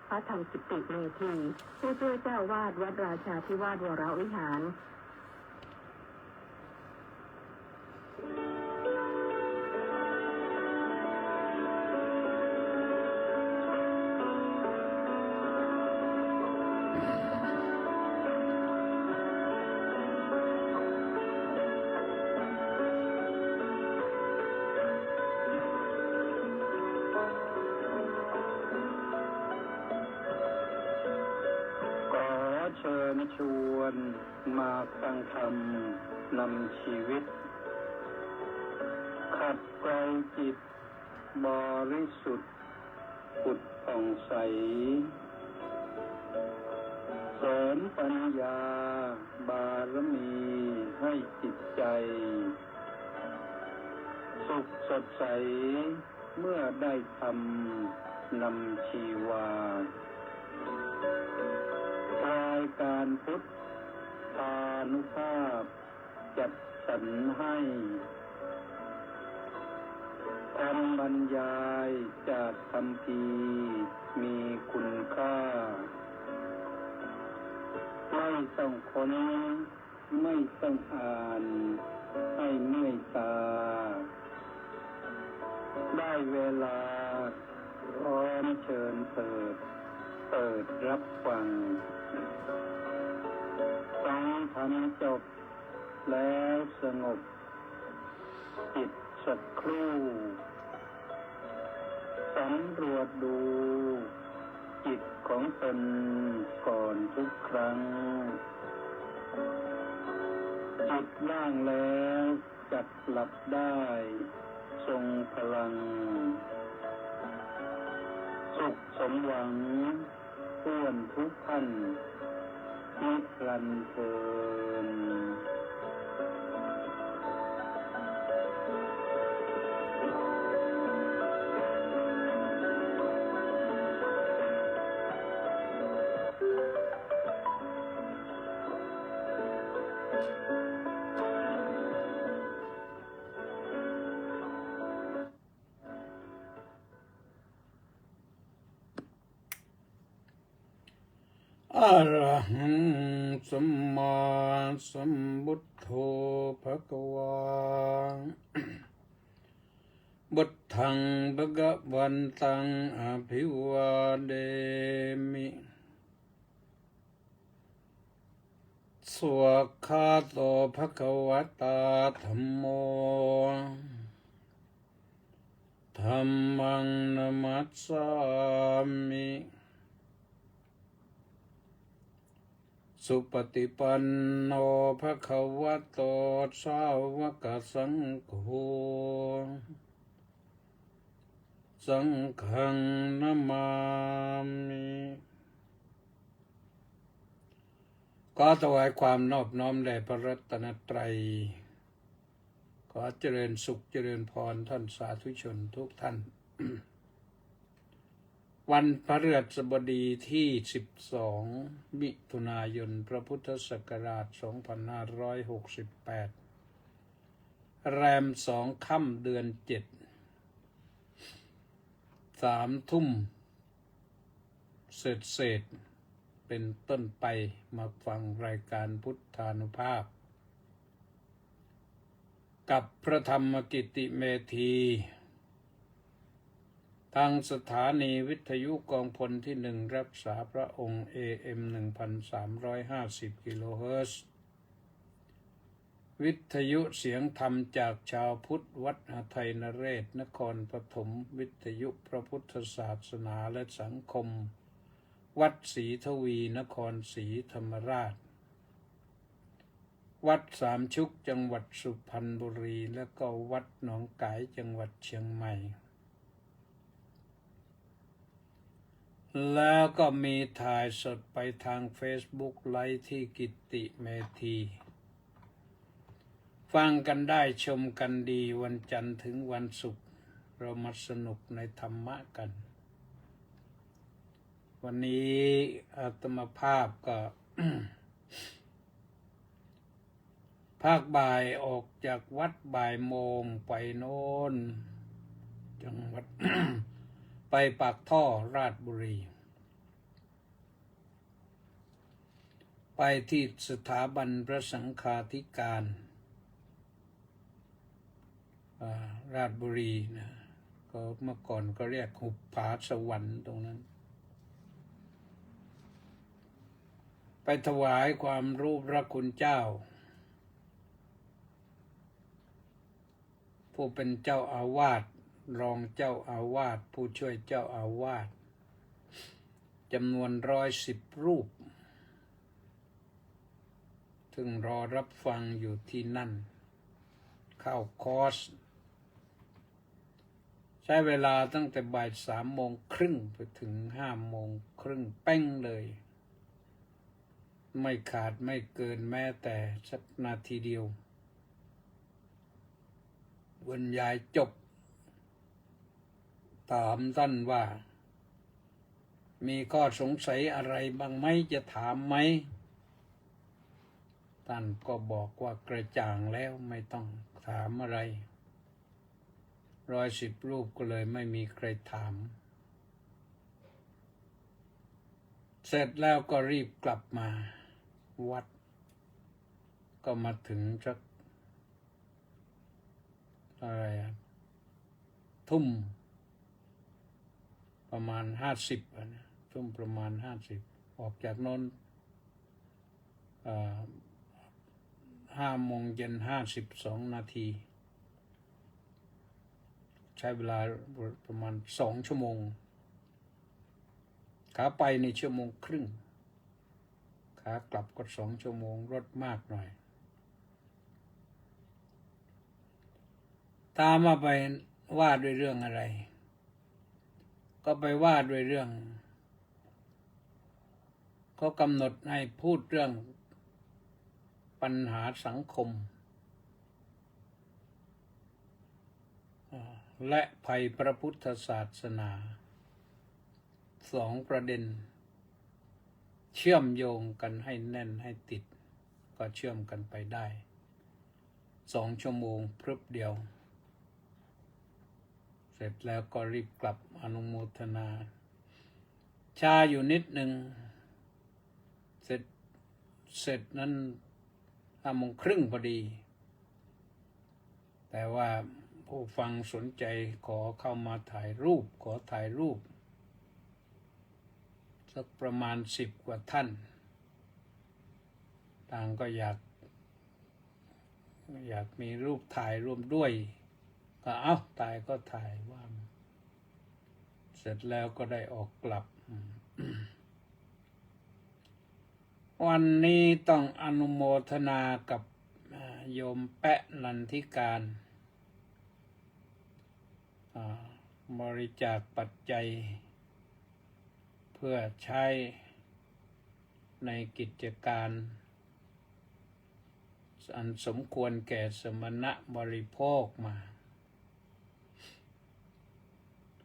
พระธรรมกิติเมธีผู้ช่วยเจ้าวาดวัดราชาธิวาสวรวิหารเชิญชวนมาฟังธรรมนำชีวิตขัดเกลาจิตบริสุทธิ์ผุดผ่องใสเสริมปัญญาบารมีให้จิตใจสุขสดใสเมื่อได้ธรรมนำชีวารายการพุทธานุภาพจัดสรรให้คำบรรยายจากคัมภีร์มีคุณค่าไม่ต้องค้นไม่ต้องอ่านให้เมื่อยตาได้เวลาพร้อมเชิญเปิดรับฟังฟังธรรมจบแล้วสงบจิตสักครู่สำรวจดูจิตของตนก่อนทุกครั้งจิตว่างแล้วจักหลับได้ทรงพลังสุขสมหวังพ้วนทุกท่านนิรันดร์เทอญอะระหังสัมมาสัมพุทโธภควาบุตถังภะวันตังอภิวาเดมิสวากขาโตภควตาธัมโมธัมมังนะมัสสามิสุปฏิปันโนภควโตสาวกสังโฆสังฆังนะมามิขอถวายความนอบน้อมแด่พระรัตนตรัยขอเจริญสุขเจริญพรท่านสาธุชนทุกท่าน วันพฤหัสบดีที่12มิถุนายนพระพุทธศักราช2568แรม2ค่ำเดือน7 3 ทุ่มเศษเป็นต้นไปมาฟังรายการพุทธานุภาพกับพระธรรมกิติเมธีทางสถานีวิทยุกองพลที่1รักษาพระองค์ AM 1350 กิโลเฮิรตซ์วิทยุเสียงธรรมจากชาวพุทธวัดหทัยนเรศนครปฐมวิทยุพระพุทธศาสนาและสังคมวัดศรีทวีนครศรีธรรมราชวัดสามชุกจังหวัดสุพรรณบุรีและก็วัดหนองกายจังหวัดเชียงใหม่แล้วก็มีถ่ายสดไปทาง Facebook ไลฟ์ที่กิติเมธีฟังกันได้ชมกันดีวันจันทร์ถึงวันศุกร์เรามาสนุกในธรรมะกัน วันนี้อาตมาภาพก็ ภาคบ่ายออกจากวัดบ่ายโมงไปโน่นจังหวัด ไปปากท่อราชบุรี ไปที่สถาบันพระสังฆาธิการราชบุรีนะก็เมื่อก่อนก็เรียกหุบผาสวรรค์ตรงนั้น ไปถวายความรู้พระคุณเจ้า ผู้เป็นเจ้าอาวาสรองเจ้าอาวาสผู้ช่วยเจ้าอาวาสจำนวน110 รูปซึ่งรอรับฟังอยู่ที่นั่นเข้าคอร์สใช้เวลาตั้งแต่บ่าย 3:30 ไปถึง 5:30 เป้งเลย ไม่ขาดไม่เกินแม้แต่สักนาทีเดียวบรรยายจบถามท่านว่ามีข้อสงสัยอะไรบ้างไหมจะถามไหมท่านก็บอกว่ากระจ่างแล้วไม่ต้องถามอะไร110 รูปก็เลยไม่มีใครถามเสร็จแล้วก็รีบกลับมาวัดก็มาถึงสักอะไรทุ่มประมาณ50นะทุ่มประมาณ50ออกจากโน้น5:52 นาทีใช้เวลาประมาณ2 ชั่วโมงขาไปใน1 ชั่วโมงครึ่งขากลับก็2 ชั่วโมงรถมากหน่อยตามมาไปว่าด้วยเรื่องอะไรก็ไปว่าด้วยเรื่องเขากำหนดให้พูดเรื่องปัญหาสังคมและภัยพระพุทธศาสนา2 ประเด็นเชื่อมโยงกันให้แน่นให้ติดก็เชื่อมกันไปได้2 ชั่วโมงพรึบเดียวเสร็จแล้วก็รีบกลับอนุโมทนาชาอยู่นิดหนึ่งเสร็จนั้น5:30 พอดีแต่ว่าผู้ฟังสนใจขอเข้ามาถ่ายรูปขอถ่ายรูปสักประมาณ10 กว่าท่านต่างก็อยากมีรูปถ่ายร่วมด้วยก็ถ่ายก็ถ่ายว่าเสร็จแล้วก็ได้ออกกลับ วันนี้ต้องอนุโมทนากับโยมแปะนันทิการบริจาคปัจจัยเพื่อใช้ในกิจการอันสมควรแก่สมณะบริโภคมา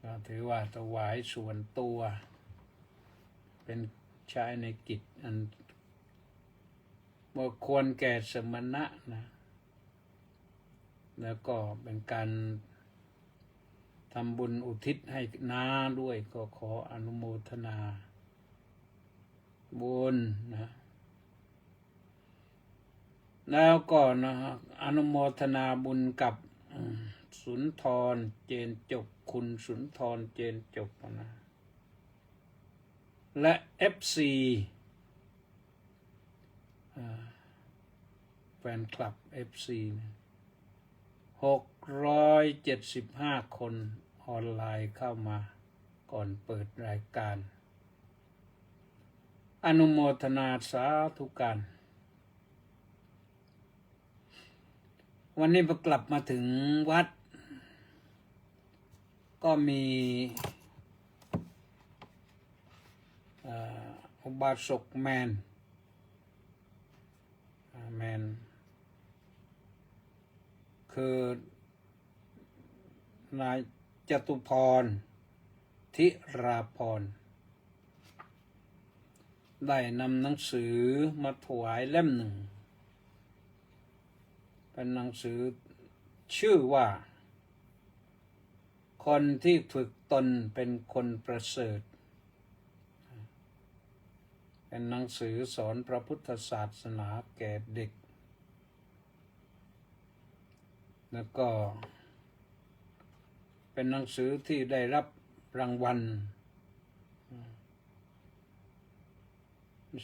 ก็ถือว่าถวายส่วนตัวเป็นใช้ในกิจอันควรแก่สมณะนะแล้วก็เป็นการทำบุญอุทิศให้น้าด้วยก็ขออนุโมทนาบุญนะแล้วก็อนุโมทนาบุญกับสุนทรเจนจบคุณสุนทรเจนจบนะและ FC แฟนคลับ FC 675 คนออนไลน์เข้ามาก่อนเปิดรายการอนุโมทนาสาธุการวันนี้พอกลับมาถึงวัดก็มีอุบาสกแมนคือนายจตุพรธิราพรได้นำหนังสือมาถวายเล่มหนึ่งเป็นหนังสือชื่อว่าคนที่ฝึกตนเป็นคนประเสริฐ เป็นหนังสือสอนพระพุทธศาสนาแก่เด็กแล้วก็เป็นหนังสือที่ได้รับรางวัล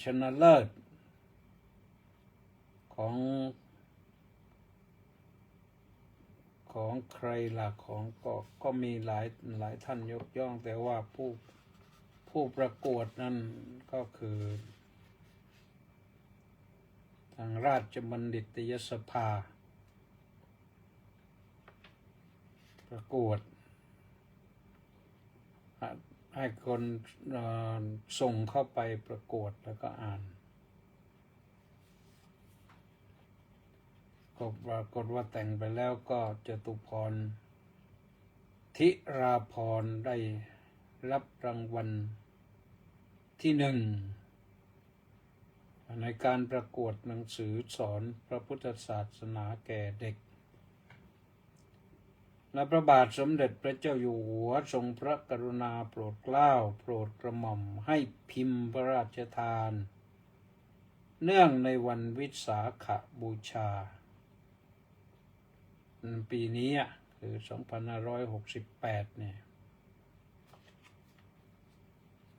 ชนะเลิศของใครล่ะก็มีหลายท่านยกย่องแต่ว่าผู้ประกวดนั้นก็คือทางราชบัณฑิตยสภาประกวดให้คนส่งเข้าไปประกวดแล้วก็อ่านก็ปรากฏว่าแต่งไปแล้วก็จตุพรธิราพรได้รับรางวัลที่1ในการประกวดหนังสือสอนพระพุทธศาสนาแก่เด็กและพระบาทสมเด็จพระเจ้าอยู่หัวทรงพระกรุณาโปรดเกล้าโปรดกระหม่อมให้พิมพ์พระราชทานเนื่องในวันวิสาขบูชาปีนี้คือ2568เนี่ย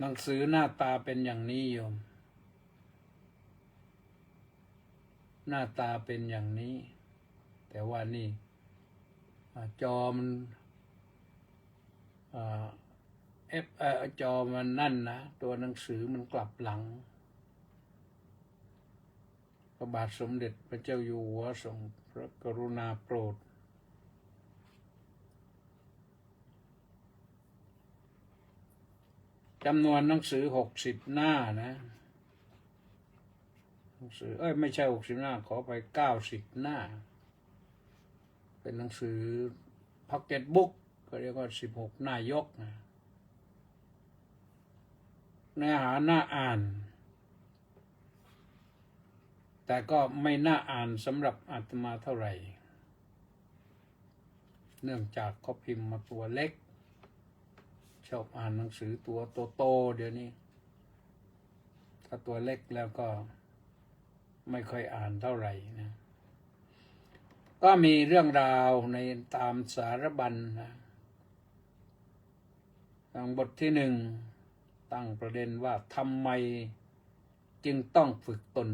หนังสือหน้าตาเป็นอย่างนี้โยมหน้าตาเป็นอย่างนี้แต่ว่านี่จอมันจอมันนั่นนะตัวหนังสือมันกลับหลังพระบาทสมเด็จพระเจ้าอยู่หัวทรงพระกรุณาโปรดจำนวนหนังสือ60 หน้านะหนังสือไม่ใช่60 หน้าขอไป90 หน้าเป็นหนังสือพ็อกเก็ตบุ๊กก็เรียกว่า16 หน้ายกนะเนื้อหาน่าอ่านแต่ก็ไม่น่าอ่านสำหรับอาตมาเท่าไหร่เนื่องจากเขาพิมพ์มาตัวเล็กชอบอ่านหนังสือตัวโตๆเดี๋ยวนี้ถ้าตัวเล็กแล้วก็ไม่ค่อยอ่านเท่าไหร่นะก็มีเรื่องราวในตามสารบัญนะทางบทที่1ตั้งประเด็นว่าทำไมจึงต้องฝึกตน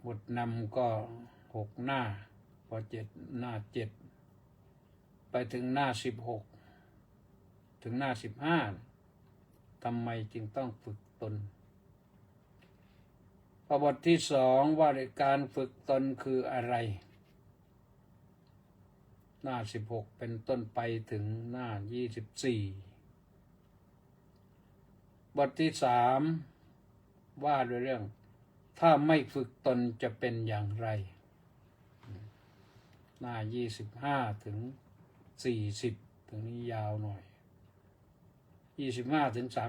บทนำก็6 หน้าพอหน้า 7ไปถึงหน้า 16ถึงหน้า 15ทำไมจึงต้องฝึกตนบทที่2ว่าการฝึกตนคืออะไรหน้า16เป็นต้นไปถึงหน้า24บทที่3ว่าด้วยเรื่องถ้าไม่ฝึกตนจะเป็นอย่างไรหน้า25ถึง40ตรงนี้ยาวหน่อย25ถึง39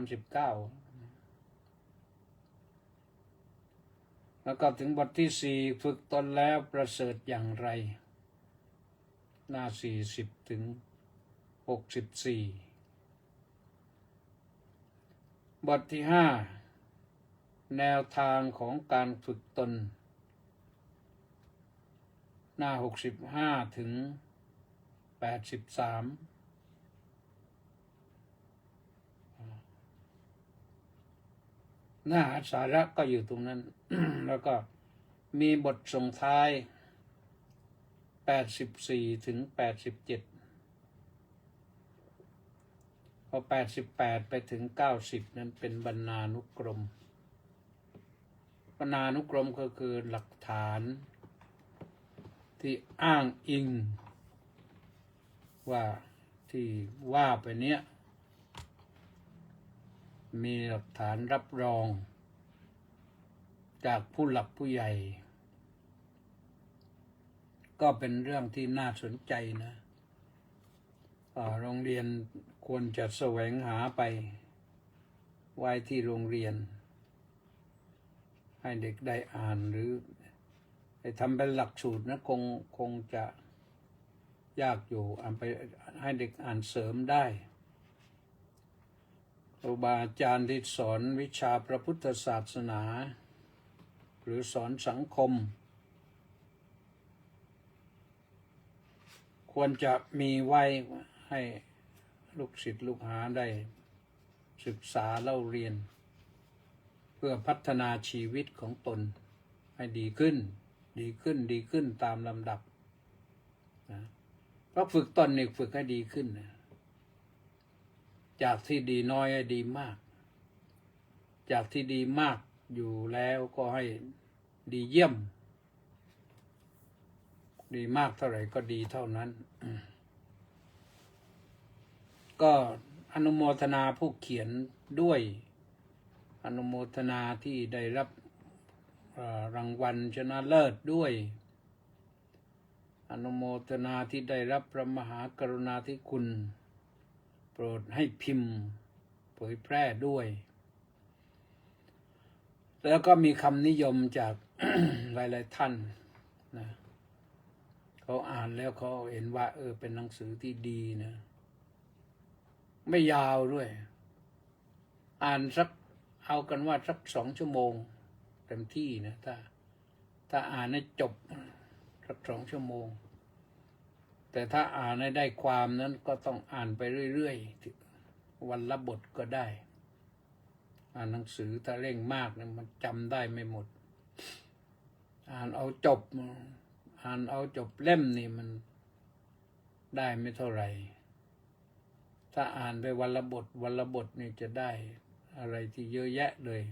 แล้วก็ถึงบทที่4ฝึกตนแล้วประเสริฐอย่างไรหน้า40ถึง64บทที่5แนวทางของการฝึกตนหน้า65ถึง83เนื้อหาสาระก็อยู่ตรงนั้น แล้วก็มีบทส่งท้าย84ถึง87พอ88ไปถึง90นั้นเป็นบรรณานุกรมบรรณานุกรมก็คือหลักฐานที่อ้างอิงว่าที่ว่าไปเนี้ยมีหลักฐานรับรองจากผู้หลักผู้ใหญ่ก็เป็นเรื่องที่น่าสนใจนะโรงเรียนควรจะแสวงหาไปไว้ที่โรงเรียนให้เด็กได้อ่านหรือให้ทำเป็นหลักสูตรนะคงจะยากอยู่ไปให้เด็กอ่านเสริมได้ ครูบาอาจารย์ที่สอนวิชาพระพุทธศาสนาหรือสอนสังคมควรจะมีไว้ให้ลูกศิษย์ลูกหาได้ศึกษาเล่าเรียนเพื่อพัฒนาชีวิตของตนให้ดีขึ้นตามลำดับนะเพราะฝึกตนนี่ฝึกให้ดีขึ้นนะจากที่ดีน้อยให้ดีมากจากที่ดีมากอยู่แล้วก็ให้ดีเยี่ยมดีมากเท่าไหร่ก็ดีเท่านั้นก็อนุโมทนาผู้เขียนด้วยอนุโมทนาที่ได้รับรางวัลชนะเลิศด้วยอนุโมทนาที่ได้รับพระมหากรุณาธิคุณโปรดให้พิมพ์เผยแพร่ด้วยแล้วก็มีคำนิยมจาก หลายๆท่านนะเขาอ่านแล้วเขาเห็นว่าเป็นหนังสือที่ดีนะไม่ยาวด้วยอ่านสักเอากันว่าสัก2 ชั่วโมงเต็มที่นะถ้าอ่านให้จบสัก2 ชั่วโมงแต่ถ้าอ่านให้ได้ความนั้นก็ต้องอ่านไปเรื่อยๆวันละบทก็ได้อ่านหนังสือถ้าเร่งมากเนี่ยมันจำได้ไม่หมดอ่านเอาจบเล่มนี่มันได้ไม่เท่าไหร่ถ้าอ่านไปวันละบทนี่จะได้อะไรที่เยอะแยะเลย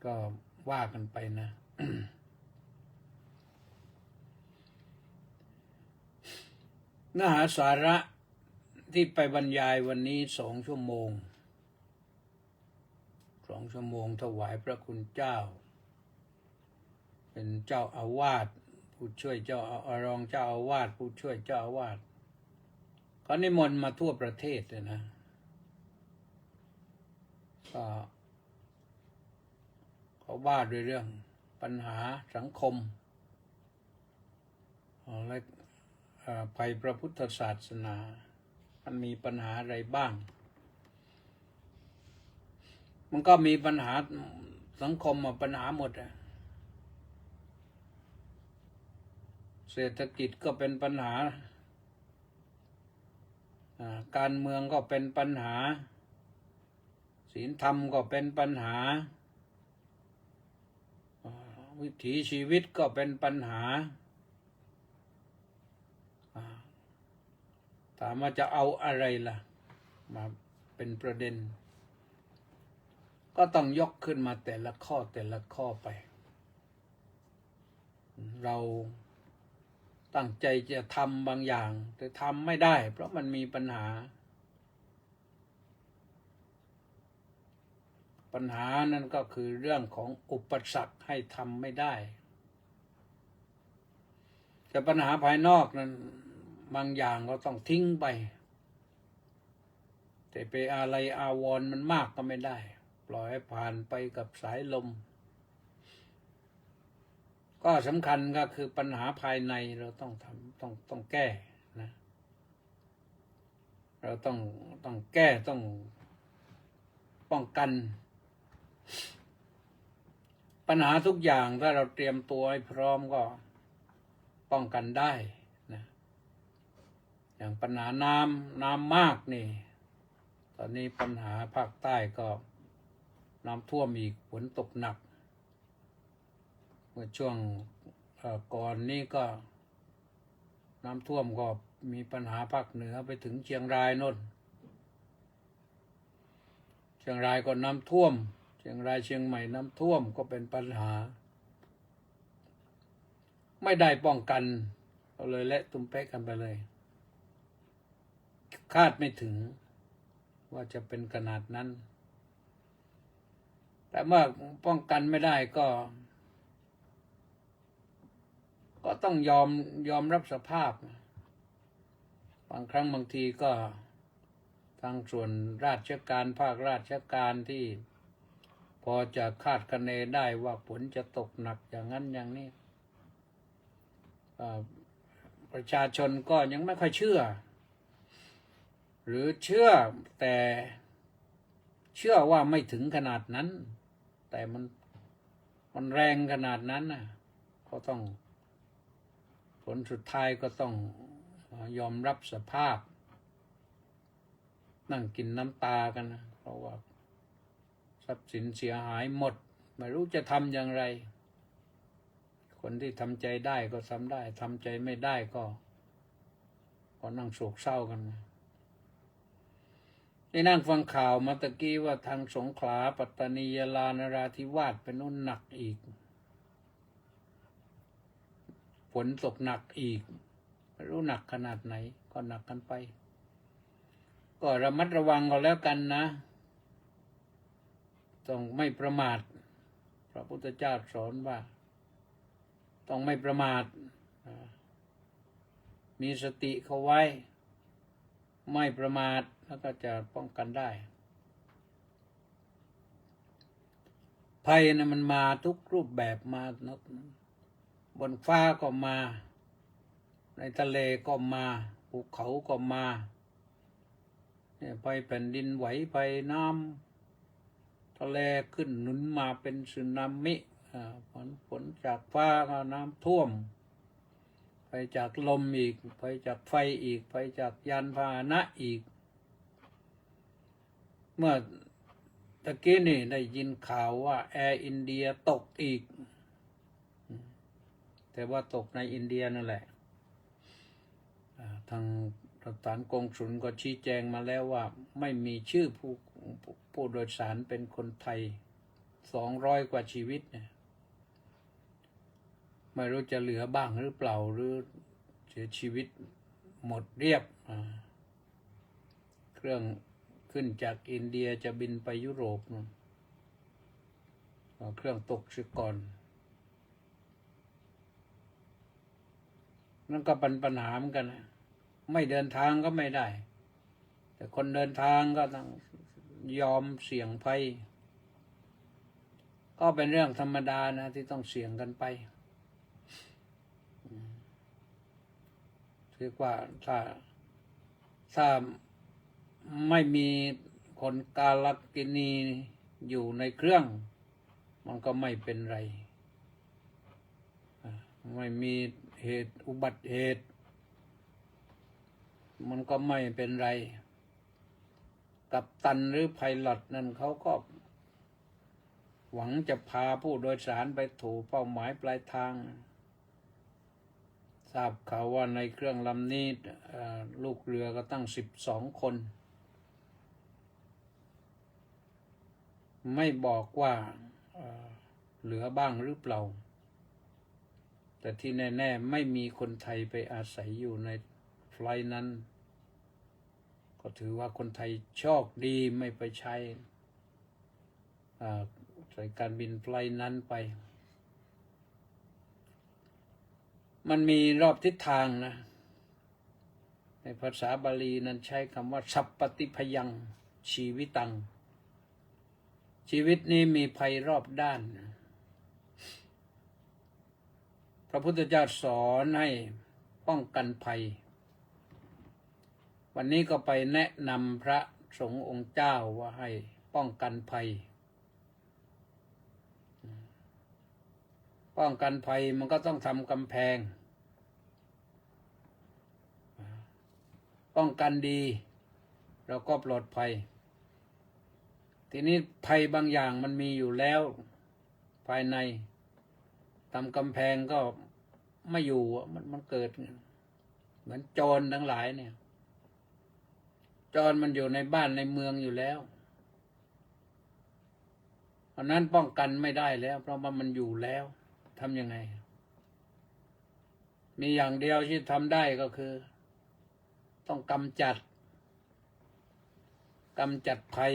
ก็ว่ากันไปนะ เนื้อหาสาระที่ไปบรรยายวันนี้2 ชั่วโมงถวายพระคุณเจ้าเป็นเจ้าอาวาสผู้ช่วยเจ้ารองเจ้าอาวาสผู้ช่วยเจ้าอาวาสเขานิมนต์มาทั่วประเทศเลยนะก็เขาว่าด้วยเรื่องปัญหาสังคมและภัยพระพุทธศาสนามันมีปัญหาอะไรบ้างมันก็มีปัญหาสังคมปัญหาหมดเศรษฐกิจก็เป็นปัญหาการเมืองก็เป็นปัญหาศีลธรรมก็เป็นปัญหาวิถีชีวิตก็เป็นปัญหาถามว่าจะเอาอะไรล่ะมาเป็นประเด็นก็ต้องยกขึ้นมาแต่ละข้อไปเราตั้งใจจะทำบางอย่างแต่ทำไม่ได้เพราะมันมีปัญหานั่นก็คือเรื่องของอุปสรรคให้ทำไม่ได้แต่ปัญหาภายนอกนั้นบางอย่างก็ต้องทิ้งไปแต่ไปอะไรอาวรณ์มันมากก็ไม่ได้ปล่อยให้ผ่านไปกับสายลมก็สำคัญก็คือปัญหาภายในเราต้องแก้นะเราต้องแก้ต้องป้องกันปัญหาทุกอย่างถ้าเราเตรียมตัวให้พร้อมก็ป้องกันได้นะอย่างปัญหาน้ำมากนี่ตอนนี้ปัญหาภาคใต้ก็น้ำท่วมอีกฝนตกหนักเมื่อช่วงก่อนนี้ก็น้ำท่วมก็มีปัญหาภาคเหนือไปถึงเชียงรายโน่นเชียงรายก็น้ำท่วมเชียงรายเชียงใหม่น้ำท่วมก็เป็นปัญหาไม่ได้ป้องกันก็เลยและตุ้มเป๊ะกันไปเลยคาดไม่ถึงว่าจะเป็นขนาดนั้นแต่เมื่อป้องกันไม่ได้ก็ต้องยอมรับสภาพบางครั้งบางทีก็ทางส่วนราชการภาคราชการที่พอจะคาดคะเนได้ว่าฝนจะตกหนักอย่างนั้นอย่างนี้ประชาชนก็ยังไม่ค่อยเชื่อ หรือเชื่อแต่เชื่อว่าไม่ถึงขนาดนั้น แต่มันแรงขนาดนั้นนะก็ต้องผลสุดท้ายก็ต้องยอมรับสภาพนั่งกินน้ำตากันนะเพราะว่าทรัพย์สินเสียหายหมดไม่รู้จะทำอย่างไรคนที่ทำใจได้ก็ทำได้ทำใจไม่ได้ก็นั่งโศกเศร้ากันนะนี่นั่งฟังข่าวมาตะกี้ว่าทางสงขลาปัตตานียะลานราธิวาสเป็นนู่นหนักอีกฝนตกหนักอีกไม่รู้หนักขนาดไหนก็หนักกันไปก็ระมัดระวังก็แล้วกันนะต้องไม่ประมาทพระพุทธเจ้าสอนว่าต้องไม่ประมาทมีสติเข้าไว้ไม่ประมาทแล้วก็จะป้องกันได้ภัยนะมันมาทุกรูปแบบมาบนฟ้าก็มาในทะเลก็มาภูเขาก็มาภัยแผ่นดินไหวภัยน้ำทะเลขึ้นหนุนมาเป็นสึนามิฝนจากฟ้าก็น้ำท่วมไปจากลมอีกไปจากไฟอีกไปจากยานพาหนะอีกเมื่อตะกี้นี่ได้ยินข่าวว่าแอร์อินเดียตกอีกแต่ว่าตกในอินเดียนั่นแหละทางสถานกงสุลก็ชี้แจงมาแล้วว่าไม่มีชื่อผู้โดยสารเป็นคนไทย200 กว่าชีวิตเนี่ยไม่รู้จะเหลือบ้างหรือเปล่าหรือเสียชีวิตหมดเรียบเครื่องขึ้นจากอินเดียจะบินไปยุโรปเครื่องตกเสียก่อนนั่นก็เป็นปัญหาเหมือนกันนะไม่เดินทางก็ไม่ได้แต่คนเดินทางก็ต้องยอมเสี่ยงภัยก็เป็นเรื่องธรรมดานะที่ต้องเสี่ยงกันไปคือว่าถ้าไม่มีคนกาลกินีอยู่ในเครื่องมันก็ไม่เป็นไรไม่มีเหตุอุบัติเหตุมันก็ไม่เป็นไรกัปตันหรือไพลอตนั่นเขาก็หวังจะพาผู้โดยสารไปถูกเป้าหมายปลายทางทราบข่าวว่าในเครื่องลำนี้ลูกเรือก็ตั้ง12 คนไม่บอกว่าเหลือบ้างหรือเปล่าแต่ที่แน่ๆไม่มีคนไทยไปอาศัยอยู่ในไฟล์นั้นก็ถือว่าคนไทยโชคดีไม่ไปใช้การบินไฟล์นั้นไปมันมีรอบทิศทางนะในภาษาบาลีนั้นใช้คำว่าสัพปติพยังชีวิตังชีวิตนี้มีภัยรอบด้านพระพุทธเจ้าสอนให้ป้องกันภัยวันนี้ก็ไปแนะนำพระสงฆ์องค์เจ้าว่าให้ป้องกันภัยป้องกันภัยมันก็ต้องทำกำแพงป้องกันดีเราก็ปลอดภัยทีนี้ภัยบางอย่างมันมีอยู่แล้วภายในทำกำแพงก็ไม่อยู่มันเกิดเหมือนโจรทั้งหลายเนี่ยโจรมันอยู่ในบ้านในเมืองอยู่แล้วเพราะนั้นป้องกันไม่ได้แล้วเพราะว่ามันอยู่แล้วทำยังไงมีอย่างเดียวที่ทำได้ก็คือต้องกำจัดภัย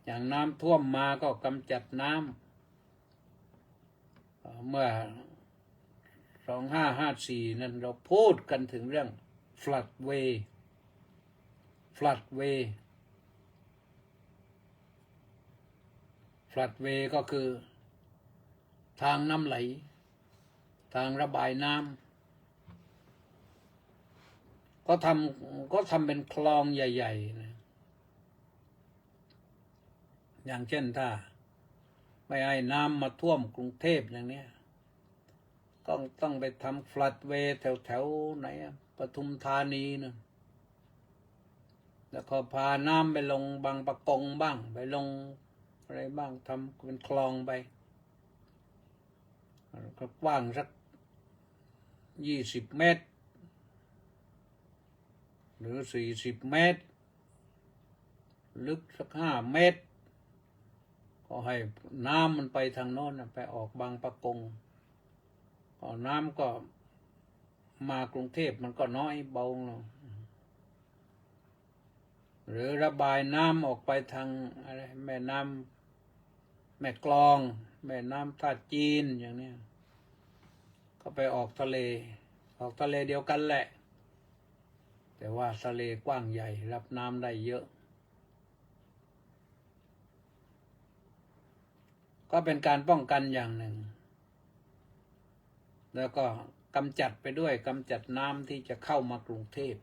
อย่างน้ำท่วมมาก็กำจัดน้ำเมื่อ2554นั้นเราพูดกันถึงเรื่อง floodway ก็คือทางน้ำไหลทางระบายน้ ก็ทำเป็นคลองใหญ่ๆนะอย่างเช่นถ้าไม่ให้น้ำมาท่วมกรุงเทพอย่างเนี้ยก็ต้องไปทำฟลัดเวย์แถวไหนปทุมธานีนะแล้วก็พาน้ำไปลงบางปะกงบ้างไปลงอะไรบ้างทำเป็นคลองไปก็กว้างสัก20 เมตรหรือ40 เมตรลึกสัก5 เมตรก็ให้น้ำมันไปทางโน้นไปออกบางปะกงก็น้ำก็มากรุงเทพมันก็น้อยเบาลงหรือระบายน้ำออกไปทางอะไรแม่น้ำแม่กลองแม่น้ำท่าจีนอย่างนี้ก็ไปออกทะเลเดียวกันแหละแต่ว่าทะเลกว้างใหญ่รับน้ำได้เยอะก็เป็นการป้องกันอย่างหนึ่งแล้วก็กำจัดไปด้วยกำจัดน้ำที่จะเข้ามากรุงเทพ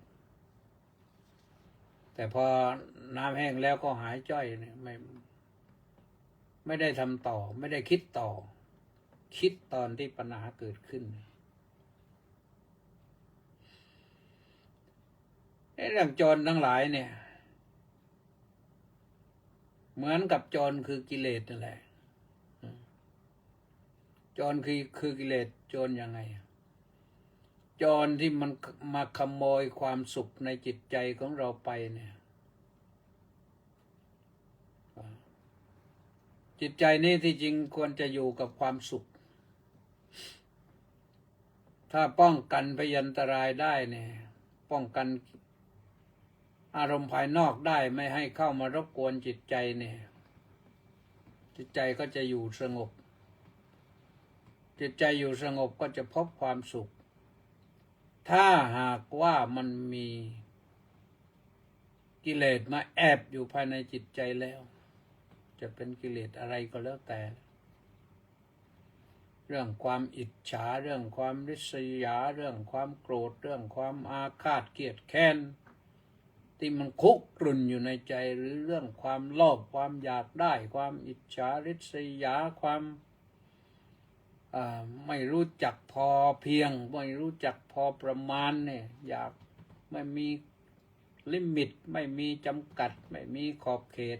แต่พอน้ำแห้งแล้วก็หายจ้อยเนี่ยไม่ได้ทำต่อไม่ได้คิดต่อคิดตอนที่ปัญหาเกิดขึ้นเรื่องโจรทั้งหลายเนี่ยเหมือนกับโจรคือกิเลสนั่นแหละโจรคือกิเลสโจรยังไงโจรที่มันมาขโมยความสุขในจิตใจของเราไปเนี่ยจิตใจนี้ที่จริงควรจะอยู่กับความสุขถ้าป้องกันพยันตรายได้เนี่ยป้องกันอารมณ์ภายนอกได้ไม่ให้เข้ามารบกวนจิตใจเนี่ยจิตใจก็จะอยู่สงบจิตใจอยู่สงบก็จะพบความสุขถ้าหากว่ามันมีกิเลสมาแอบอยู่ภายในจิตใจแล้วจะเป็นกิเลสอะไรก็แล้วแต่เรื่องความอิจฉาเรื่องความริษยาเรื่องความโกรธเรื่องความอาฆาตเกลียดแค้นที่มันคุกรุ่นอยู่ในใจหรือเรื่องความโลภความอยากได้ความอิจฉาริษยาความไม่รู้จักพอเพียงไม่รู้จักพอประมาณเนี่ยอยากไม่มีลิมิตไม่มีจำกัดไม่มีขอบเขต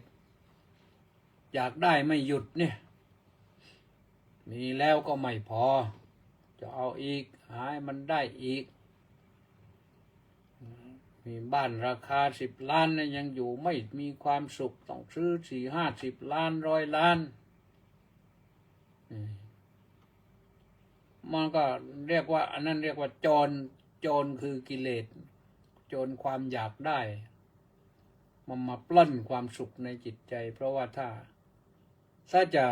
อยากได้ไม่หยุดเนี่ยมีแล้วก็ไม่พอจะเอาอีกหาให้มันได้อีกมีบ้านราคา10 ล้านเนี่ยยังอยู่ไม่มีความสุขต้องซื้อ40-50 ล้าน100 ล้านมันก็เรียกว่าอันนั้นเรียกว่าโจรคือกิเลสโจรความอยากได้มันมาปล้นความสุขในจิตใจเพราะว่าถ้าจะ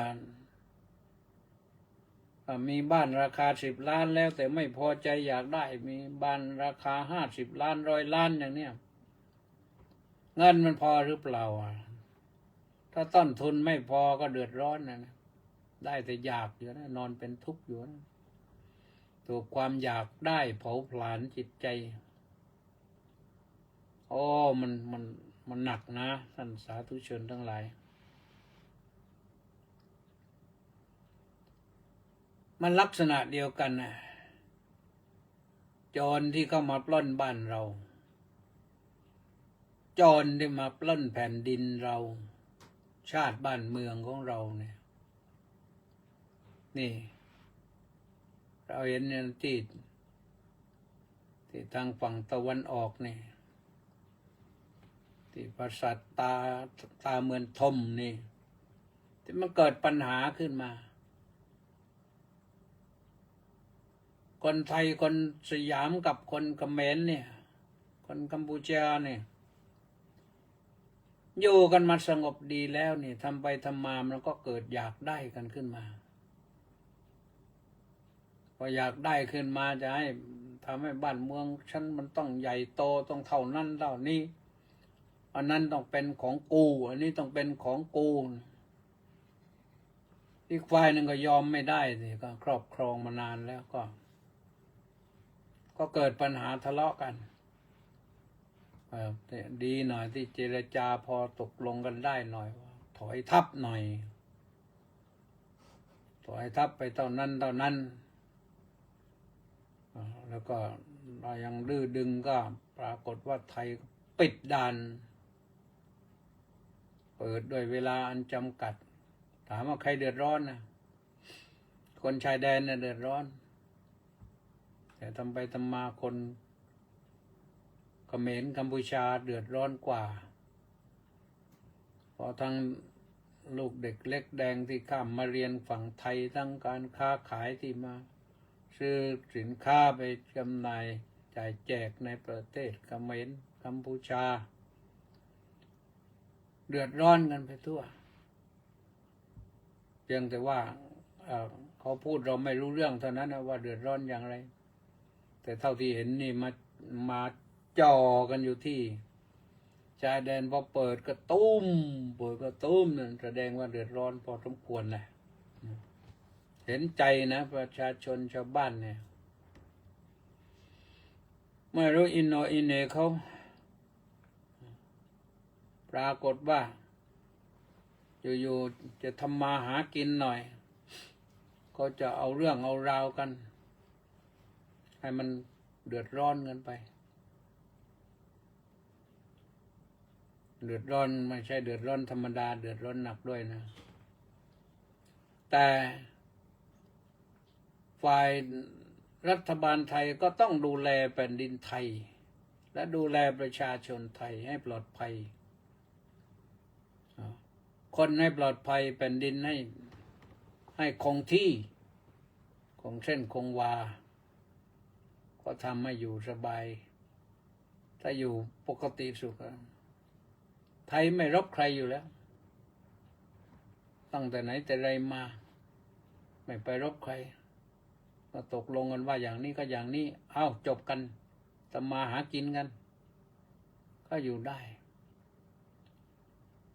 มีบ้านราคา10 ล้านแล้วแต่ไม่พอใจอยากได้มีบ้านราคา50 ล้าน100 ล้านอย่างเนี้ยเงินมันพอหรือเปล่าถ้าต้นทุนไม่พอก็เดือดร้อนนะได้แต่อยากอยู่นะนอนเป็นทุกข์อยู่นะถูกความอยากได้เผาผลาญจิตใจโอ้มันหนักนะท่านสาธุชนทั้งหลายมันลักษณะเดียวกันนะโจรที่เข้ามาปล้นบ้านเราโจรที่มาปล้นแผ่นดินเราชาติบ้านเมืองของเราเนี่ยนี่เราเห็นเนี่ยที่ทางฝั่งตะวันออกนี่ที่ปราสาทตาเมืองทมนี่ที่มันเกิดปัญหาขึ้นมาคนไทยคนสยามกับคนเขมรเนี่ยคนกัมพูชาเนี่ยอยู่กันมาสงบดีแล้วนี่ทำไปทำมามันก็เกิดอยากได้กันขึ้นมาพออยากได้ขึ้นมาจะให้ทำให้บ้านเมืองฉันมันต้องใหญ่โตต้องเท่านั้นเท่านี้อันนั้นต้องเป็นของกูอันนี้ต้องเป็นของกูอีกฝ่ายหนึ่งก็ยอมไม่ได้สิก็ครอบครองมานานแล้วก็เกิดปัญหาทะเลาะกัน ดีหน่อยที่เจรจาพอตกลงกันได้หน่อยถอยทัพหน่อยถอยทัพไปเท่านั้นแล้วก็เรายังดื้อดึงก็ปรากฏว่าไทยปิดด่านเปิดด้วยเวลาอันจำกัดถามว่าใครเดือดร้อนนะคนชายแดนเนี่ยเดือดร้อนแต่ทำไปทำมาคนเขมรกัมพูชาเดือดร้อนกว่าเพราะทั้งลูกเด็กเล็กแดงที่ข้ามมาเรียนฝั่งไทยทั้งการค้าขายที่มาซื้อสินค้าไปจำหน่ายจ่ายแจกในประเทศเขมรกัมพูชาเดือดร้อนกันไปทั่วเพียงแต่ว่าเขาพูดเราไม่รู้เรื่องเท่านั้นนะว่าเดือดร้อนอย่างไรแต่เท่าที่เห็นนี่มาจ่อกันอยู่ที่ชายแดนพอเปิดก็ตุ้มนั่นแสดงว่าเดือดร้อนพอสมควรแหละเห็นใจนะประชาชนชาวบ้านเนี่ยไม่รู้อินโนอินเนเขาปรากฏว่าอยู่ๆจะทำมาหากินหน่อยก็จะเอาเรื่องเอาราวกันให้มันเดือดร้อนกันไปเดือดร้อนไม่ใช่เดือดร้อนธรรมดาเดือดร้อนหนักด้วยนะแต่ฝ่ายรัฐบาลไทยก็ต้องดูแลแผ่นดินไทยและดูแลประชาชนไทยให้ปลอดภัยคนให้ปลอดภัยแผ่นดินให้คงที่คงเส้นคงวาก็ทำให้อยู่สบายถ้าอยู่ปกติสุขไทยไม่รบใครอยู่แล้วตั้งแต่ไหนแต่ไรมาไม่ไปรบใครก็ตกลงกันว่าอย่างนี้ก็อย่างนี้จบกันทำมาหากินกันก็อยู่ได้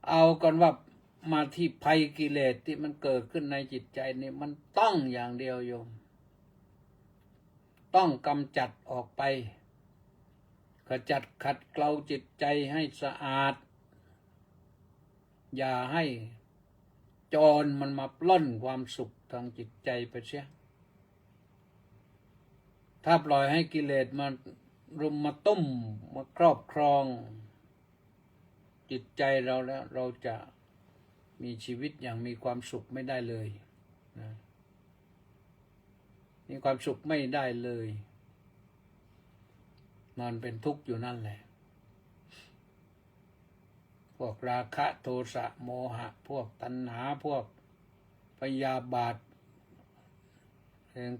เอากันว่ามาที่ภัยกิเลสที่มันเกิดขึ้นในจิตใจนี่มันต้องอย่างเดียวโยมต้องกำจัดออกไปขจัดขัดเกลาจิตใจให้สะอาดอย่าให้โจรมันมาปล้นความสุขทางจิตใจไปเสียถ้าปล่อยให้กิเลสมันรุมมาตุ้มมาครอบครองจิตใจเราแล้วเราจะมีชีวิตอย่างมีความสุขไม่ได้เลยนะมีความสุขไม่ได้เลยนอนเป็นทุกข์อยู่นั่นแหละพวกราคะโทสะโมหะพวกตัณหาพวกพยาบาท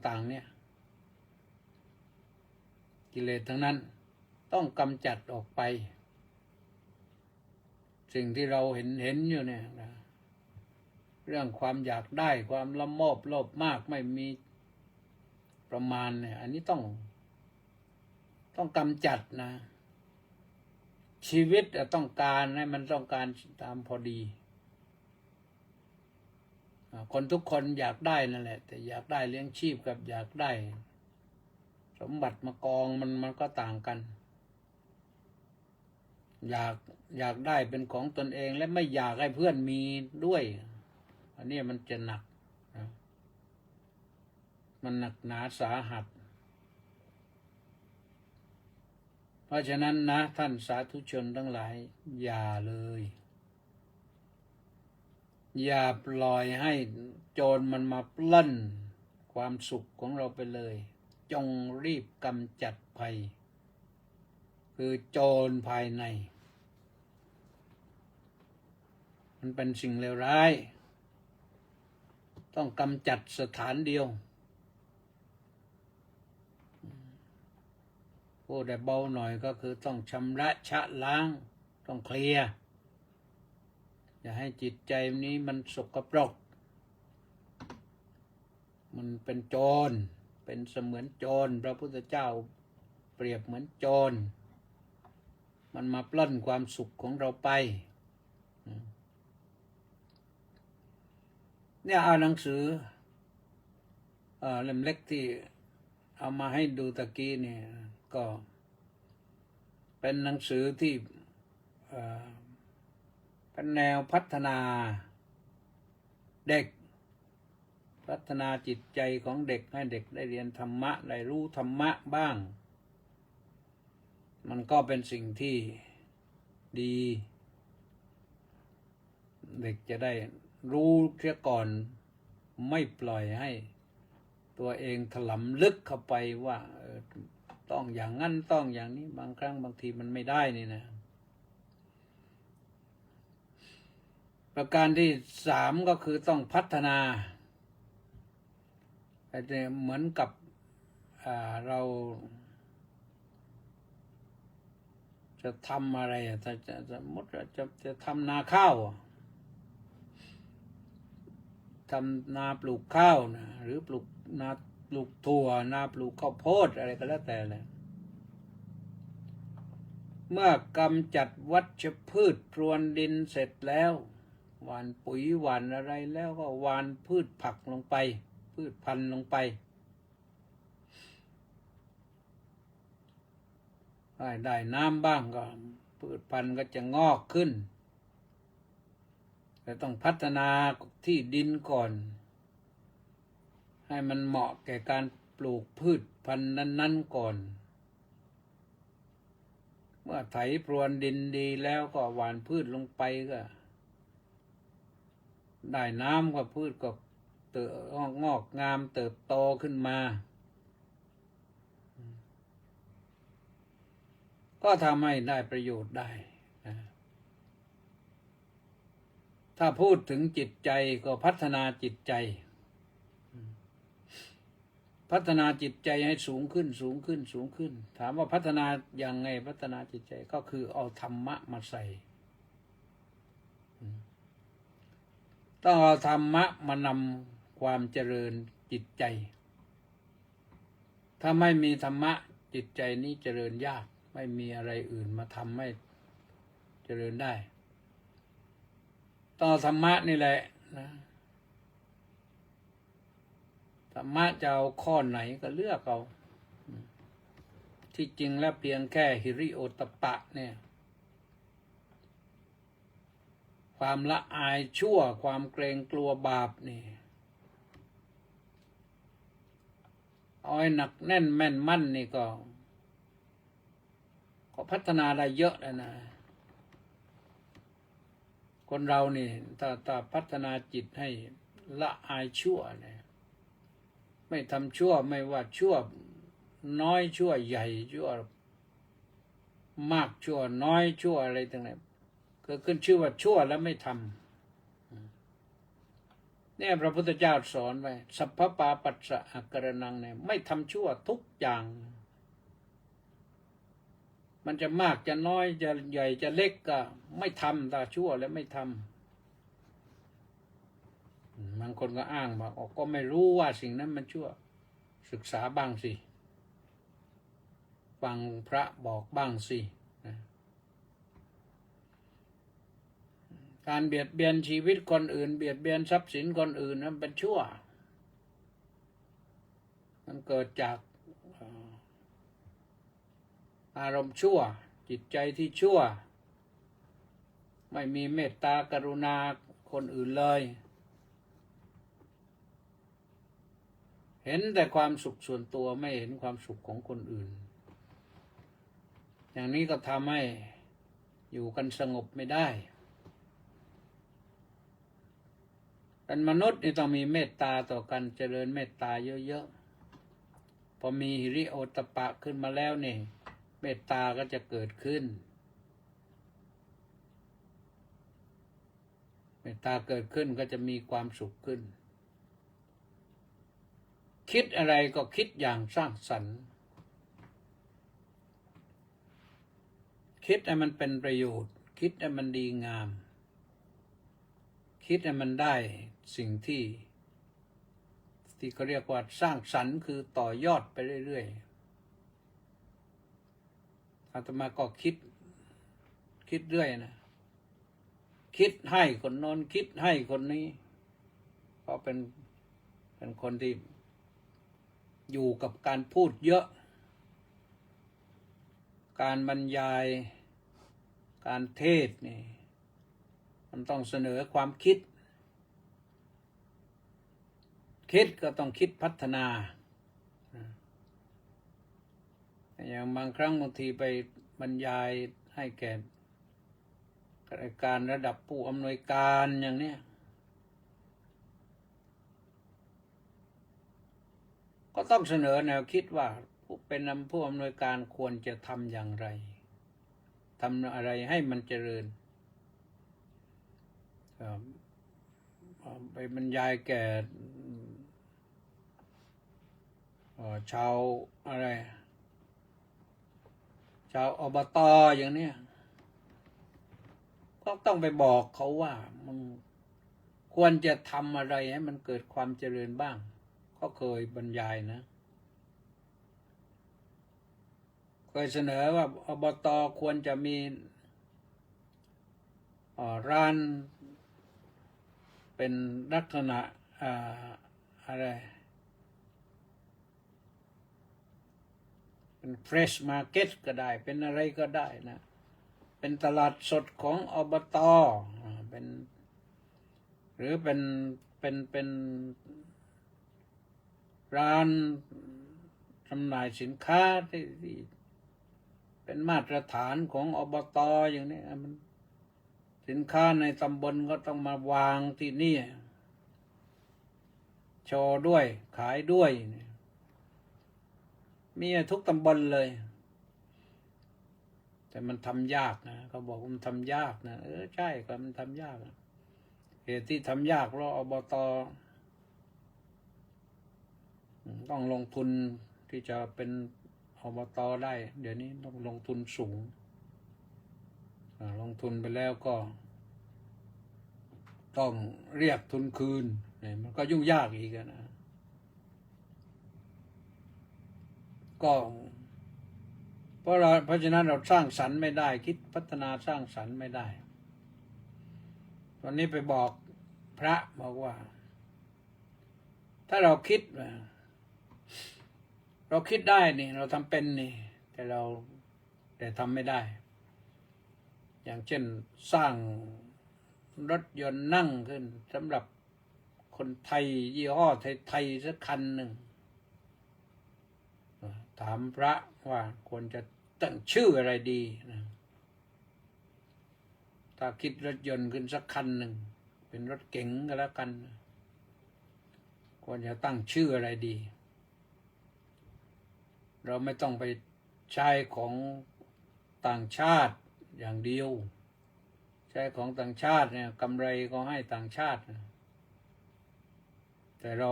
ต่างๆเนี่ยกิเลสทั้งนั้นต้องกำจัดออกไปสิ่งที่เราเห็นอยู่เนี่ยนะเรื่องความอยากได้ความละโมบโลภมากไม่มีประมาณเนี่ยอันนี้ต้องกำจัดนะชีวิตต้องการให้มันต้องการตามพอดีคนทุกคนอยากได้นั่นแหละแต่อยากได้เลี้ยงชีพกับอยากได้สมบัติมากองมันก็ต่างกันอยากได้เป็นของตนเองและไม่อยากให้เพื่อนมีด้วยอันนี้มันจะหนักนะมันหนักหนาสาหัสเพราะฉะนั้นนะท่านสาธุชนทั้งหลายอย่าเลยอย่าปล่อยให้โจรมันมาปล้นความสุขของเราไปเลยจงรีบกำจัดภัยคือโจรภายในมันเป็นสิ่งเลวร้ายต้องกำจัดสถานเดียวพูดแต่เบาหน่อยก็คือต้องชำระชะล้างต้องเคลียร์อย่าให้จิตใจนี้มันสกปรกมันเป็นโจรเป็นเสมือนโจรพระพุทธเจ้าเปรียบเหมือนโจรมันมาปล้นความสุขของเราไปเนี่ยเอาหนังสือเล่มเล็กที่เอามาให้ดูตะกี้เนี่ยก็ เป็นหนังสือที่เป็นแนวพัฒนาเด็กพัฒนาจิตใจของเด็กให้เด็กได้เรียนธรรมะได้รู้ธรรมะบ้างมันก็เป็นสิ่งที่ดีเด็กจะได้รู้เสียก่อนไม่ปล่อยให้ตัวเองถลำลึกเข้าไปว่าต้องอย่างนั้นต้องอย่างนี้บางครั้งบางทีมันไม่ได้นี่นะประการที่สามก็คือต้องพัฒนาเหมือนกับเราจะทำอะไรถ้าจะสมมติจะทำนาข้าวทำนาปลูกข้าวนะหรือปลูกนาปลูกถั่วนาปลูกข้าวโพดอะไรก็แล้วแต่เลยเมื่อกำจัดวัชพืชพรวนดินเสร็จแล้วหว่านปุ๋ยหว่านอะไรแล้วก็หว่านพืชผักลงไปพืชพันธุ์ลงไปได้น้ำบ้างก็พืชพันธุ์ก็จะงอกขึ้นแต่ต้องพัฒนาที่ดินก่อนให้มันเหมาะแก่การปลูกพืชพันธุ์นั้นๆก่อนเมื่อไถพรวนดินดีแล้วก็หว่านพืชลงไปก็ได้น้ำก็พืชก็งอกงามเติบโตขึ้นมาก็ทำให้ได้ประโยชน์ได้ถ้าพูดถึงจิตใจก็พัฒนาจิตใจพัฒนาจิตใจให้สูงขึ้นสูงขึ้นสูงขึ้นถามว่าพัฒนาอย่างไงพัฒนาจิตใจก็คือเอาธรรมะมาใส่ต้องเอาธรรมะมานำความเจริญจิตใจถ้าไม่มีธรรมะจิตใจนี้เจริญยากไม่มีอะไรอื่นมาทำให้เจริญได้ต้องธรรมะนี่แหละนะธรรมะจะเอาข้อไหนก็เลือกเอาที่จริงแล้วเพียงแค่หิริโอตตัปปะเนี่ยความละอายชั่วความเกรงกลัวบาปนี่เอาให้หนักแน่นแม่นมั่นนี่ก็พัฒนาได้เยอะแล้วนะคนเรานี่ถ้าพัฒนาจิตให้ละอายชั่วเนี่ยไม่ทำชั่วไม่ว่าชั่วน้อยชั่วใหญ่ชั่วมากชั่วน้อยชั่วอะไรต่างๆก็ขึ้นชื่อว่าชั่วแล้วไม่ทำเนี่ยพระพุทธเจ้าสอนไว้สัพพปาปัสสะอาการนังเนี่ยไม่ทำชั่วทุกอย่างมันจะมากจะน้อยจะใหญ่จะเล็กก็ไม่ทำถ้าชั่วแล้วไม่ทำบางคนก็อ้างว่าก็ไม่รู้ว่าสิ่งนั้นมันชั่วศึกษาบ้างสิฟังพระบอกบ้างสิการเบียดเบียนชีวิตคนอื่นเบียดเบียนทรัพย์สินคนอื่นนั้นเป็นชั่วมันเกิดจากอารมณ์ชั่วจิตใจที่ชั่วไม่มีเมตตากรุณาคนอื่นเลยเห็นแต่ความสุขส่วนตัวไม่เห็นความสุขของคนอื่นอย่างนี้ก็ทำให้อยู่กันสงบไม่ได้เป็นมนุษย์นี่ต้องมีเมตตาต่อกันเจริญเมตตาเยอะๆพอมีหิริโอตตัปปะขึ้นมาแล้วนี่เมตตาก็จะเกิดขึ้นเมตตาเกิดขึ้นก็จะมีความสุขขึ้นคิดอะไรก็คิดอย่างสร้างสรรค์คิดให้มันเป็นประโยชน์คิดให้มันดีงามคิดให้มันได้สิ่งที่เขาเรียกว่าสร้างสรรค์คือต่อยอดไปเรื่อยๆอาตมาก็คิดเรื่อยนะคิดให้คนโน้นคิดให้คนนี้เพราะเป็นคนที่อยู่กับการพูดเยอะ การบรรยายการเทศนี่มันต้องเสนอความคิดก็ต้องคิดพัฒนาอย่างบางครั้งบางทีไปบรรยายให้แก่การระดับผู้อำนวยการอย่างนี้ก็ต้องเสนอแนวคิดว่าเป็นผู้อำนวยการควรจะทำอย่างไรทำอะไรให้มันเจริญไปบรรยายแก่ชาวอะไรชาวอบต.อย่างเนี้ยก็ต้องไปบอกเขาว่ามันควรจะทำอะไรให้มันเกิดความเจริญบ้างก็เคยบรรยายนะเคยเสนอว่าอบต.ควรจะมีร้านเป็นลักษณะอะไรเป็น fresh market ก็ได้เป็นอะไรก็ได้นะเป็นตลาดสดของอบต.เป็นหรือเป็นร้านจำหน่ายสินค้าที่เป็นมาตรฐานของอบต.อย่างนี้มันสินค้าในตำบลก็ต้องมาวางที่นี่โชว์ด้วยขายด้วยมีทุกตำบลเลยแต่มันทำยากนะเขาบอกว่ามันทำยากนะใช่ก็มันทำยากเหตุที่ทำยากเพราะอบต.ต้องลงทุนที่จะเป็นอบต.ได้เดี๋ยวนี้ต้องลงทุนสูงลงทุนไปแล้วก็ต้องเรียกทุนคืนมันก็ยุ่งยากอีกนะก็เพราะฉะนั้นเราสร้างสรรค์ไม่ได้คิดพัฒนาสร้างสรรค์ไม่ได้ตอนนี้ไปบอกพระบอกว่าถ้าเราคิดได้นี่เราทำเป็นนี่แต่ทำไม่ได้อย่างเช่นสร้างรถยนต์นั่งขึ้นสำหรับคนไทยยี่ห้อไทยสักคันหนึ่งถามพระว่าควรจะตั้งชื่ออะไรดีนะถ้าคิดรถยนต์ขึ้นสักคันหนึ่งเป็นรถเก๋งก็แล้วกันควรจะตั้งชื่ออะไรดีเราไม่ต้องไปใช้ของต่างชาติอย่างเดียวใช้ของต่างชาติเนี่ยกำไรก็ให้ต่างชาติแต่เรา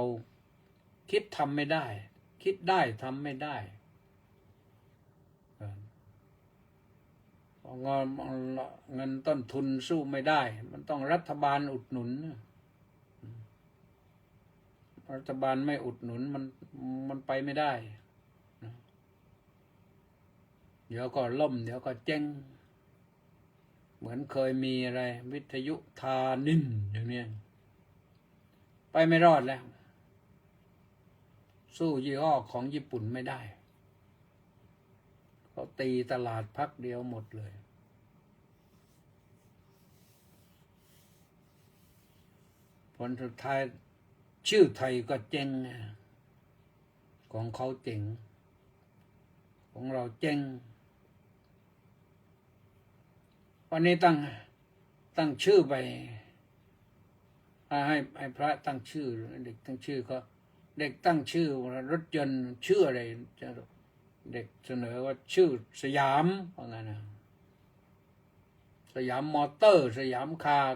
คิดทำไม่ได้คิดได้ทำไม่ได้เงินต้นทุนสู้ไม่ได้มันต้องรัฐบาลอุดหนุนรัฐบาลไม่อุดหนุนมันไปไม่ได้เดี๋ยวก็ล่มเดี๋ยวก็เจ๊งเหมือนเคยมีอะไรวิทยุธานินอย่างนี้ไปไม่รอดแล้วสู้ยี่ห้อของญี่ปุ่นไม่ได้เขาตีตลาดพักเดียวหมดเลยผลสุดท้ายชื่อไทยก็เจ๊งของเขาเจ๋งของเราเจ๊งวันนี้ตั้งชื่อไปให้พระตั้งชื่อเด็กตั้งชื่อก็เด็กตั้งชื่อรถยนต์ชื่ออะไรเด็กเสนอว่าชื่อสยามว่างั้นนะสยามมอเตอร์สยามคาร์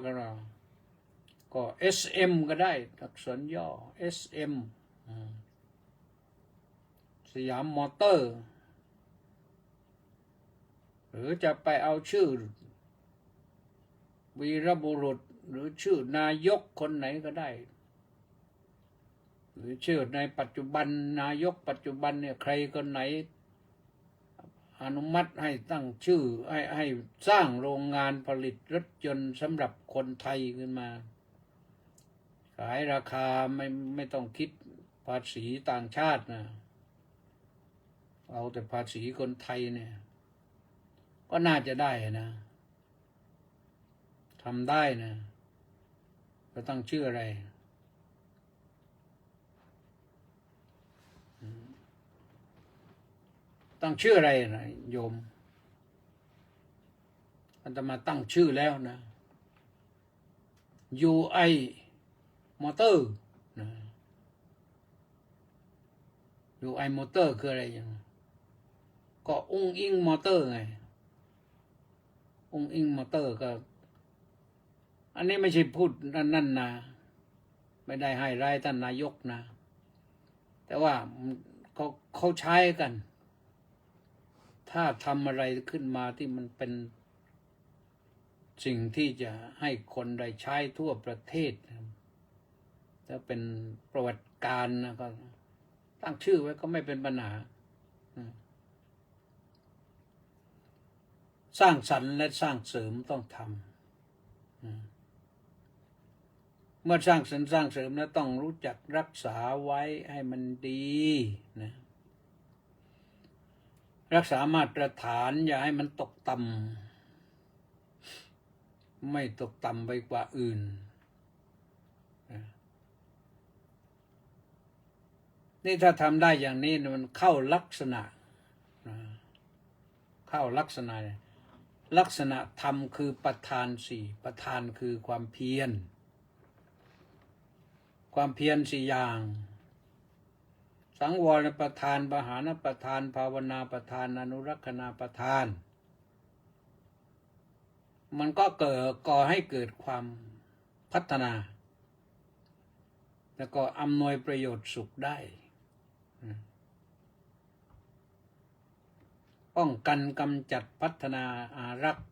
ก็ SM ก็ได้อักษรย่อ SM สยามมอเตอร์หรือจะไปเอาชื่อวีรบุรุษหรือชื่อนายกคนไหนก็ได้หรือชื่อในปัจจุบันนายกปัจจุบันเนี่ยใครคนไหนอนุมัติให้ตั้งชื่อให้สร้างโรงงานผลิตรถยนต์สำหรับคนไทยขึ้นมาขายราคาไม่ต้องคิดภาษีต่างชาตินะเอาแต่ภาษีคนไทยเนี่ย ก็น่าจะได้นะทำได้นะจะตั้งชื่ออะไรตั้งชื่ออะไรนะโยมอาตมาตั้งชื่อแล้วนะ UI มอเตอร์นะ UI มอเตอร์คืออะไรอย่างก็อุ้งอิงมอเตอร์ไงอุ้งอิงมอเตอร์ก็อันนี้ไม่ใช่พูดนั่นนะไม่ได้ให้ร้ายท่านนายกนะแต่ว่าเขาใช้กัน ถ้าทำอะไรขึ้นมาที่มันเป็นสิ่งที่จะให้คนได้ใช้ทั่วประเทศถ้าเป็นประวัติการนะก็ตั้งชื่อไว้ก็ไม่เป็นปัญหาสร้างสรรค์และสร้างเสริมต้องทำเมื่อสร้างสรรค์สร้างเสริมแล้วต้องรู้จักรักษาไว้ให้มันดีนะรักษามาตรฐานอย่าให้มันตกต่ำไม่ตกต่ำไปกว่าอื่นนี่ถ้าทำได้อย่างนี้มันเข้าลักษณะเข้าลักษณะธรรมคือประธานสี่ประธานคือความเพียรสี่อย่าง สังวรประธานปหานประธานภาวนาประธานอนุรักษณประธานมันก็ก่อให้เกิดความพัฒนาแล้วก็อำนวยประโยชน์สุขได้ป้องกันกำจัดพัฒนาอารักษ์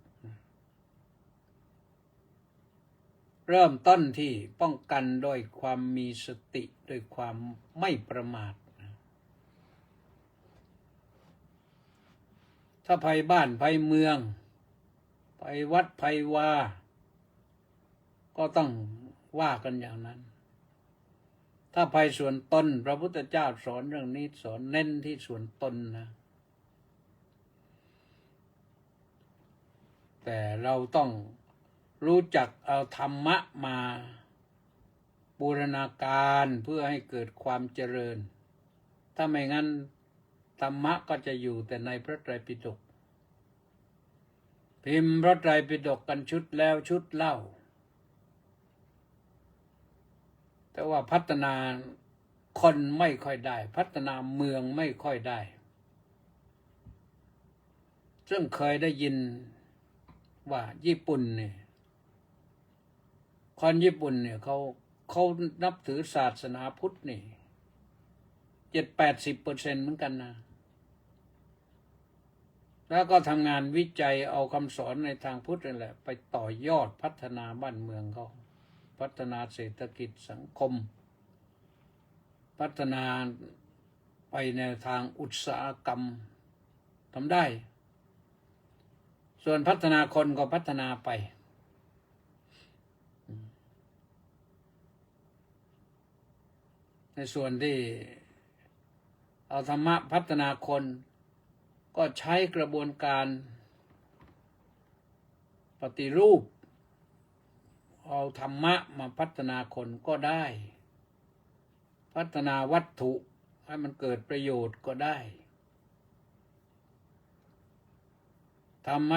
เริ่มต้นที่ป้องกันโดยความมีสติโดยความไม่ประมาทถ้าภัยบ้านภัยเมืองภัยวัดภัยวาก็ต้องว่ากันอย่างนั้นถ้าภัยส่วนตนพระพุทธเจ้าสอนเรื่องนี้สอนเน้นที่ส่วนตนนะแต่เราต้องรู้จักเอาธรรมะมาบูรณาการเพื่อให้เกิดความเจริญถ้าไม่งั้นธรรมะก็จะอยู่แต่ในพระไตรปิฎกพิมพ์พระไตรปิฎกกันชุดแล้วชุดเล่าแต่ว่าพัฒนาคนไม่ค่อยได้พัฒนาเมืองไม่ค่อยได้ซึ่งเคยได้ยินว่าญี่ปุ่นเนี่ยคนญี่ปุ่นเนี่ยเขานับถือศาสนาพุทธนี่70-80%เหมือนกันนะแล้วก็ทำงานวิจัยเอาคำสอนในทางพุทธนั่นแหละไปต่อยอดพัฒนาบ้านเมืองเขาพัฒนาเศรษฐกิจสังคมพัฒนาไปในทางอุตสาหกรรมทำได้ส่วนพัฒนาคนก็พัฒนาไปในส่วนที่เอาธรรมะพัฒนาคนก็ใช้กระบวนการปฏิรูปเอาธรรมะมาพัฒนาคนก็ได้พัฒนาวัตถุให้มันเกิดประโยชน์ก็ได้ทำใ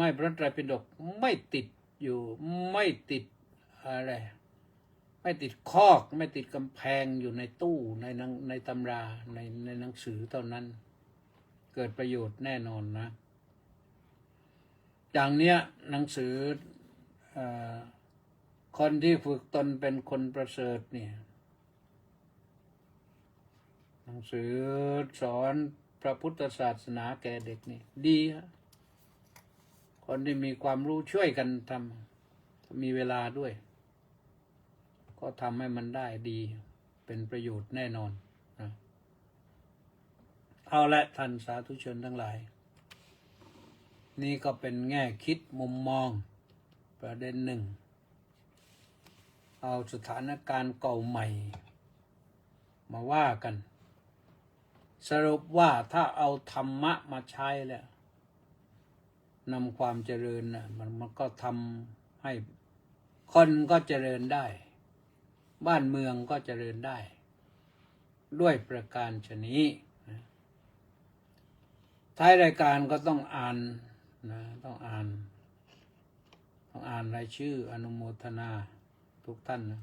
ห้พระไตรปิฎกไม่ติดอยู่ไม่ติดอะไรไม่ติดคอกไม่ติดกำแพงอยู่ในตู้ในตำราในหนังสือเท่านั้นเกิดประโยชน์แน่นอนนะอย่างเนี้ยหนังสือคนที่ฝึกตนเป็นคนประเสริฐเนี่ยหนังสือสอนพระพุทธศาสนาแก่เด็กนี่ดีคนที่มีความรู้ช่วยกันทำมีเวลาด้วยก็ทำให้มันได้ดีเป็นประโยชน์แน่นอนนะเอาละท่านสาธุชนทั้งหลายนี่ก็เป็นแง่คิดมุมมองประเด็นหนึ่งเอาสถานการณ์เก่าใหม่มาว่ากันสรุปว่าถ้าเอาธรรมะมาใช้แล้ว นำความเจริญนะมันก็ทำให้คนก็เจริญได้ บ้านเมืองก็เจริญได้ ด้วยประการฉะนี้นะท้ายรายการก็ต้องอ่านนะต้องอ่านรายชื่ออนุโมทนาทุกท่านนะ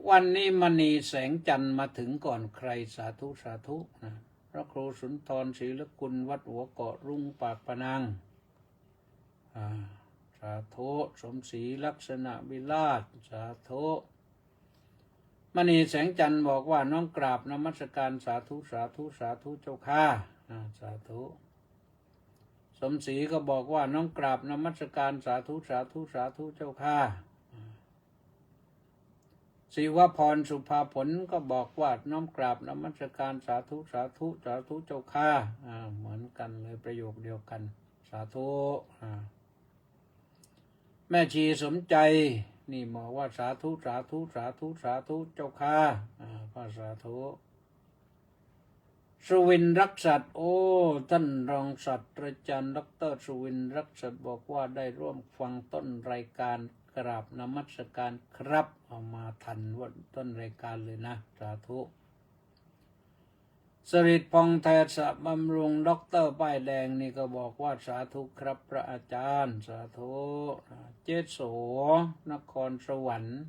วันนี้มณีแสงจันทร์มาถึงก่อนใครสาธุสาธุนะพระครูสุนทรศรีละกุลวัดหัวเกาะรุ่งปากพนังสาธุสมศรีลักษณะวิราชสาธุมณีแสงจันทร์บอกว่าน้องกราบนมัสการสาธุสาธุสาธุเจ้าค่ะสาธุสมศรีก็บอกว่าน้องกราบนมัสการสาธุสาธุสาธุเจ้าค่ะศิวพรสุภาผลก็บอกว่าน้อมกราบนมัสการสาธุสาธุสาธุเจ้าค่ะเหมือนกันเลยประโยคเดียวกันสาธุแม่ชีสมใจนี่บอกว่าสาธุสาธุสาธุสาธุเจ้าค่ะก็สาธุสุวินรักษัตริย์โอ้ท่านรองศาสตราจารย์ดร.สุวินรักษัตริย์บอกว่าได้ร่วมฟังต้นรายการกราบนมัสการครับเอามาทันวันต้นรายการเลยนะสาธุสริตพองแทสะบำรุงด็อกเตอร์ป้ายแดงนี่ก็บอกว่าสาธุครับพระอาจารย์สาธุเจโสนครสวรรค์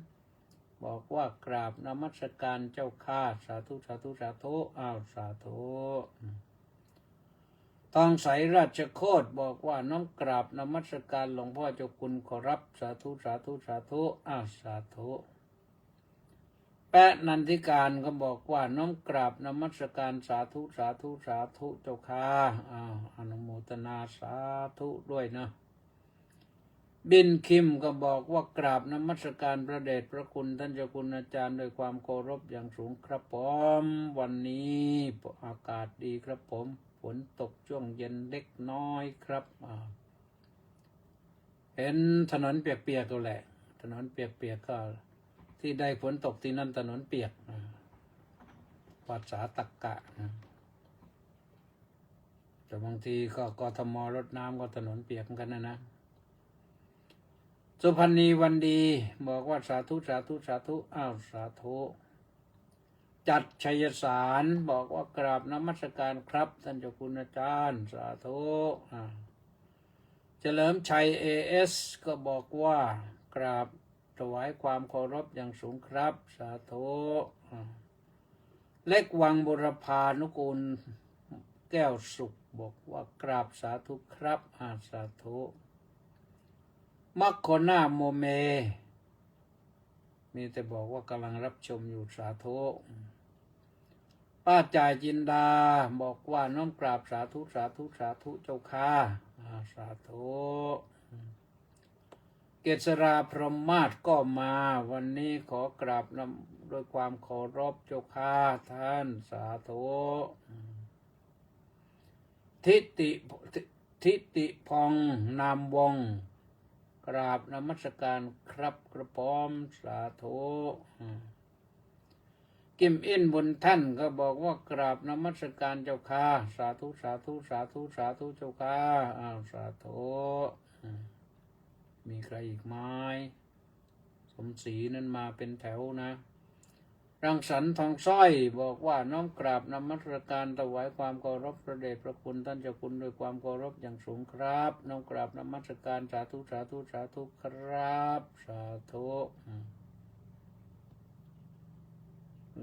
บอกว่ากราบนมัสการเจ้าข้าสาธุสาธุสาธุสาธุทองใสราชโคตบอกว่าน้อมกราบนมัสการหลวงพ่อเจ้าคุณขอรับสาธุสาธุสาธุสาธุแปะนันทิการก็บอกว่าน้อมกราบนมัสการสาธุสาธุสาธุเจ้าค่ะอนุโมทนาสาธุด้วยนะบินคิมก็บอกว่ากราบนมัสการพระเดชพระคุณท่านเจ้าคุณอาจารย์ด้วยความเคารพอย่างสูงครับผมวันนี้อากาศดีครับผมฝนตกช่วงเย็นเล็กน้อยครับเห็นถนนเปียกๆก็แหละถนนเปียกๆก็ที่ได้ฝนตกที่นั่นถนนเปียกภาษาตรรกะนะแต่บางทีก็กทมรถน้ำก็ถนนเปียกกันนะสุพรรณีวันดีบอกว่าสาธุสาธุสาธุสาธุจัดชัยสารบอกว่ากราบนมัสการครับท่านเจ้าคุณอาจารย์สาธุเฉลิมชัย AS ก็บอกว่ากราบถวายความเคารพอย่างสูงครับสาธุเล็กวังบุรพานุกูลแก้วสุขบอกว่ากราบสาธุครับสาธุมัคโคนาโมเมมีแต่บอกว่ากำลังรับชมอยู่สาธุป้าจ่ายจินดาบอกว่าน้อมกราบสาธุสาธุสาธุเจ้าค่ะสาธุเกษราพรหมมาศก็มาวันนี้ขอกราบนำด้วยความเคารพเจ้าค่ะท่านสาธุทิติพองนามวงกราบนมัสการครับกระผมสาธุกิมอินบุญท่านก็บอกว่ากราบนมัสการเจ้าค่ะสาธุสาธุสาธุสาธุเจ้าค่ะสาธุมีใครอีกไหมสมศรีนั้นมาเป็นแถวนะรังสรรค์ทองสร้อยบอกว่าน้อมกราบนมัสการถวายความเคารพพระเดชพระคุณท่านเจ้าคุณด้วยความเคารพอย่างสูงครับน้อมกราบนมัสการสาธุสาธุสาธุครับสาธุ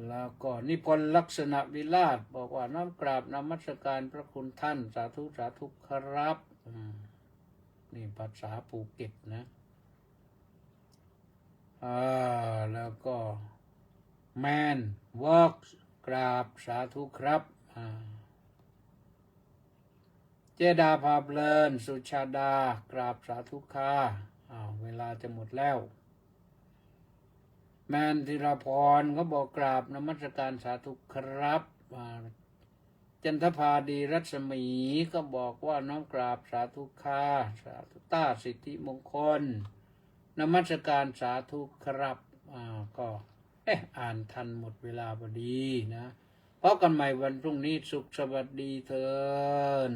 แล้วก็นิพนธ์ลักษณะวิราชบอกว่าน้อมกราบนมัสการพระคุณท่านสาธุสาธุครับนี่ภาษาภูเก็ตนะแล้วก็แมนวอล์กกราบสาธุครับเจดาพาเพลินสุชาดากราบสาธุค่ะเวลาจะหมดแล้วแมนธีรพรก็บอกกราบนมัสการสาธุครับจันทภาดีรัศมีก็บอกว่าน้อมกราบสาธุค่ะสาธุต้าสิทธิมงคลนมัสการสาธุครับก็อ่านทันหมดเวลาพอดีนะพบกันใหม่วันพรุ่งนี้สุขสวัสดีเถิด